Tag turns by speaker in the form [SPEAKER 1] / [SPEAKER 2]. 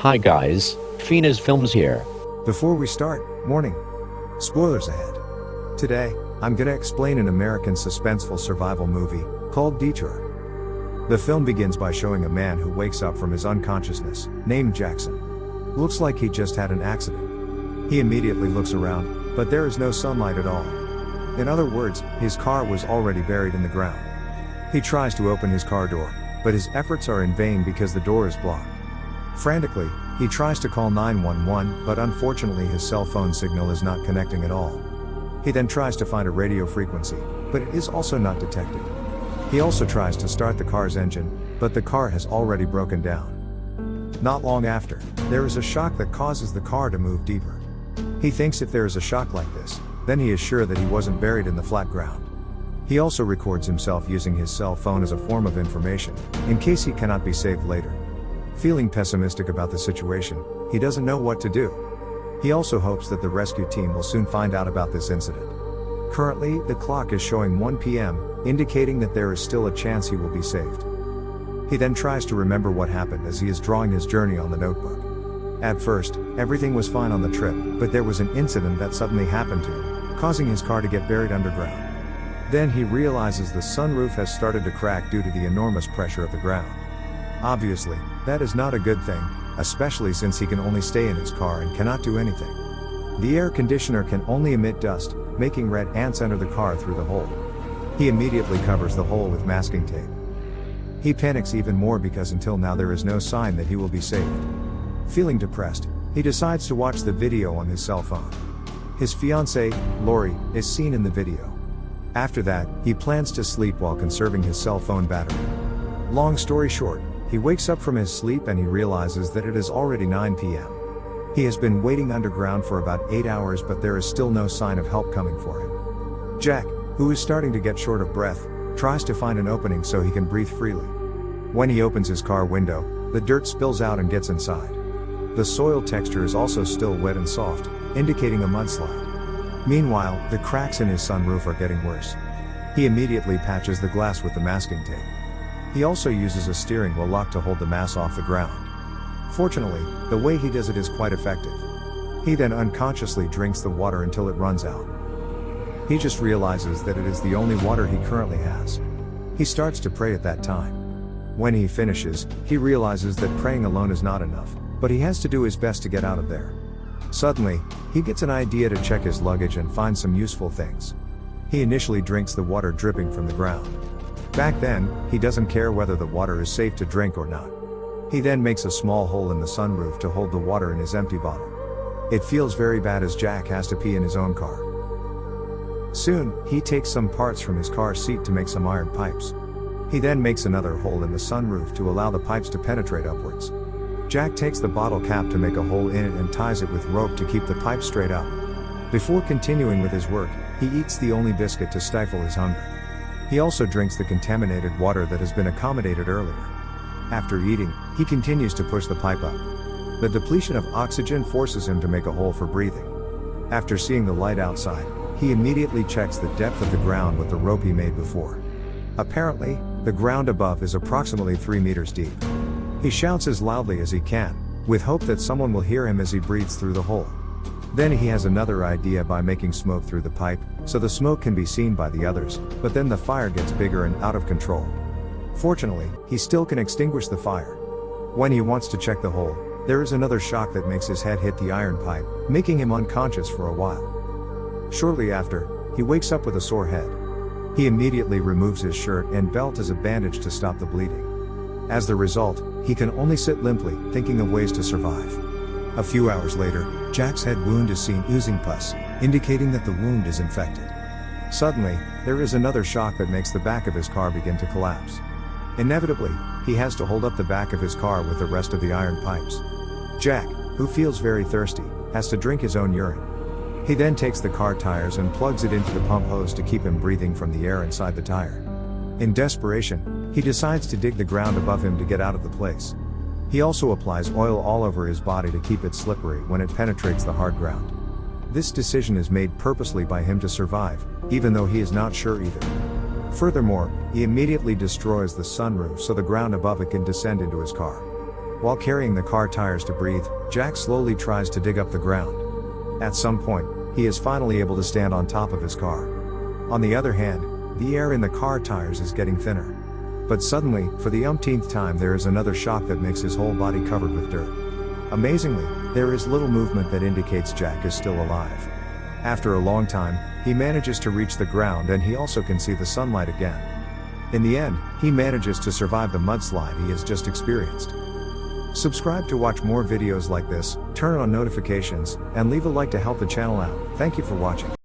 [SPEAKER 1] Hi guys, Fina's Films here.
[SPEAKER 2] Before we start, warning. Spoilers ahead. Today, I'm gonna explain an American suspenseful survival movie called Detour. The film begins by showing a man who wakes up from his unconsciousness, named Jackson. Looks like he just had an accident. He immediately looks around, but there is no sunlight at all. In other words, his car was already buried in the ground. He tries to open his car door, but his efforts are in vain because the door is blocked. Frantically, he tries to call 911, but unfortunately his cell phone signal is not connecting at all. He then tries to find a radio frequency, but it is also not detected. He also tries to start the car's engine, but the car has already broken down. Not long after, there is a shock that causes the car to move deeper. He thinks if there is a shock like this, then he is sure that he wasn't buried in the flat ground. He also records himself using his cell phone as a form of information, in case he cannot be saved later. Feeling pessimistic about the situation, he doesn't know what to do. He also hopes that the rescue team will soon find out about this incident. Currently, the clock is showing 1 p.m., indicating that there is still a chance he will be saved. He then tries to remember what happened as he is drawing his journey on the notebook. At first, everything was fine on the trip, but there was an incident that suddenly happened to him, causing his car to get buried underground. Then he realizes the sunroof has started to crack due to the enormous pressure of the ground. Obviously, that is not a good thing, especially since he can only stay in his car and cannot do anything. The air conditioner can only emit dust, making red ants enter the car through the hole. He immediately covers the hole with masking tape. He panics even more because until now there is no sign that he will be saved. Feeling depressed, he decides to watch the video on his cell phone. His fiancée, Lori, is seen in the video. After that, he plans to sleep while conserving his cell phone battery. Long story short, he wakes up from his sleep and he realizes that it is already 9 p.m. He has been waiting underground for about 8 hours, but there is still no sign of help coming for him. Jack, who is starting to get short of breath, tries to find an opening so he can breathe freely. When he opens his car window, the dirt spills out and gets inside. The soil texture is also still wet and soft, indicating a mudslide. Meanwhile, the cracks in his sunroof are getting worse. He immediately patches the glass with the masking tape. He also uses a steering wheel lock to hold the mass off the ground. Fortunately, the way he does it is quite effective. He then unconsciously drinks the water until it runs out. He just realizes that it is the only water he currently has. He starts to pray at that time. When he finishes, he realizes that praying alone is not enough, but he has to do his best to get out of there. Suddenly, he gets an idea to check his luggage and find some useful things. He initially drinks the water dripping from the ground. Back then, he doesn't care whether the water is safe to drink or not. He then makes a small hole in the sunroof to hold the water in his empty bottle. It feels very bad as Jack has to pee in his own car. Soon, he takes some parts from his car seat to make some iron pipes. He then makes another hole in the sunroof to allow the pipes to penetrate upwards. Jack takes the bottle cap to make a hole in it and ties it with rope to keep the pipe straight up. Before continuing with his work, he eats the only biscuit to stifle his hunger. He also drinks the contaminated water that has been accommodated earlier. After eating, he continues to push the pipe up. The depletion of oxygen forces him to make a hole for breathing. After seeing the light outside, he immediately checks the depth of the ground with the rope he made before. Apparently, the ground above is approximately 3 meters deep. He shouts as loudly as he can, with hope that someone will hear him as he breathes through the hole. Then he has another idea by making smoke through the pipe, so the smoke can be seen by the others, but then the fire gets bigger and out of control. Fortunately, he still can extinguish the fire. When he wants to check the hole, there is another shock that makes his head hit the iron pipe, making him unconscious for a while. Shortly after, he wakes up with a sore head. He immediately removes his shirt and belt as a bandage to stop the bleeding. As the result, he can only sit limply, thinking of ways to survive. A few hours later, Jack's head wound is seen oozing pus, indicating that the wound is infected. Suddenly, there is another shock that makes the back of his car begin to collapse. Inevitably, he has to hold up the back of his car with the rest of the iron pipes. Jack, who feels very thirsty, has to drink his own urine. He then takes the car tires and plugs it into the pump hose to keep him breathing from the air inside the tire. In desperation, he decides to dig the ground above him to get out of the place. He also applies oil all over his body to keep it slippery when it penetrates the hard ground. This decision is made purposely by him to survive, even though he is not sure either. Furthermore, he immediately destroys the sunroof so the ground above it can descend into his car. While carrying the car tires to breathe, Jack slowly tries to dig up the ground. At some point, he is finally able to stand on top of his car. On the other hand, the air in the car tires is getting thinner. But suddenly, for the umpteenth time, there is another shock that makes his whole body covered with dirt. Amazingly, there is little movement that indicates Jack is still alive. After a long time, he manages to reach the ground and he also can see the sunlight again. In the end, he manages to survive the mudslide he has just experienced. Subscribe to watch more videos like this, turn on notifications, and leave a like to help the channel out. Thank you for watching.